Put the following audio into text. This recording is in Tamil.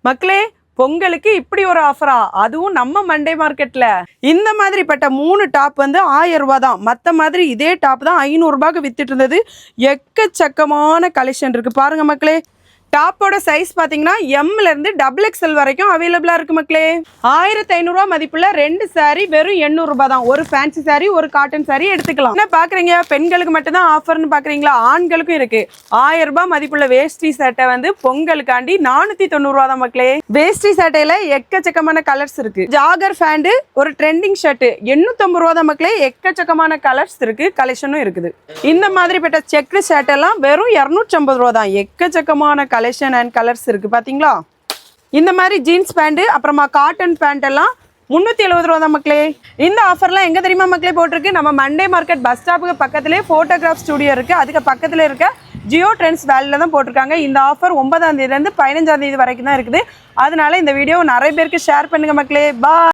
மக்களே பொங்கலுக்கு இப்படி ஒரு ஆஃபரா, அதுவும் நம்ம மண்டே மார்க்கெட்ல. இந்த மாதிரிப்பட்ட 3 டாப் வந்து 1000 ரூபாய் தான். மற்ற மாதிரி இதே டாப் தான் 500 ரூபாய்க்கு வித்துட்டு இருந்தது. எக்கச்சக்கமான கலெக்ஷன் இருக்கு பாருங்க மக்களே. டாப்போட சைஸ் பார்த்தீங்கன்னா எம்ல இருந்து XXL வரைக்கும் அவைலபிளா இருக்கு மக்களே. 1500 ரூபாய் மதிப்புள்ள 2 சாரி வெறும் 800 ரூபாய் தான். ஒரு ஃபேன்சி சாரி, ஒரு காட்டன் சாரி எடுத்துக்கலாம். என்ன பாக்குறீங்க, பெண்களுக்கு மட்டும் தான் ஆஃபர்னு பாக்குறீங்களா? ஆண்களுக்கும் இருக்கு. 1000 ரூபாய் மதிப்புள்ள வேஷ்டி சட்டை வந்து பொங்கலுக்காண்டி 490 ரூபாய் தான் மக்களே. வேஷ்டி சட்டையில எக்கச்சக்கமான கலர்ஸ் இருக்கு. ஜாகர் பேண்ட், ஒரு ட்ரெண்டிங் ஷர்ட் 850 ரூபாய் தான் மக்களே. எக்கச்சக்கமான கலர்ஸ் இருக்கு, கலெக்ஷனும் இருக்குது. இந்த மாதிரிப்பட்ட செக்கு ஷர்ட் எல்லாம் வெறும் 250 ரூபாய் தான். எக்கச்சக்கமான கலெக்ஷன் அண்ட் கலர்ஸ் இருக்கு பாத்தீங்களா. இந்த மாதிரி ஜீன்ஸ் பேண்ட், அப்புறமா காட்டன் பேண்ட் எல்லாம் 370 ரூபா தான் மக்களே. இந்த ஆஃபர்லாம் எங்க தெரியுமா மக்களே போட்டிருக்கு? நம்ம மண்டே மார்க்கெட் பஸ் ஸ்டாப்புக்கு பக்கத்திலே போட்டோகிராஃப் ஸ்டுடியோ இருக்கு. அதுக்கு பக்கத்துல இருக்க ஜியோ ட்ரெண்ட்ஸ் வேலையில தான் போட்டிருக்காங்க. இந்த ஆஃபர் 9ஆம் தேதியில இருந்து 15ஆம் தேதி வரைக்கும் தான் இருக்குது. அதனால இந்த வீடியோ நிறைய பேருக்கு ஷேர் பண்ணுங்க மக்களே. பாய்.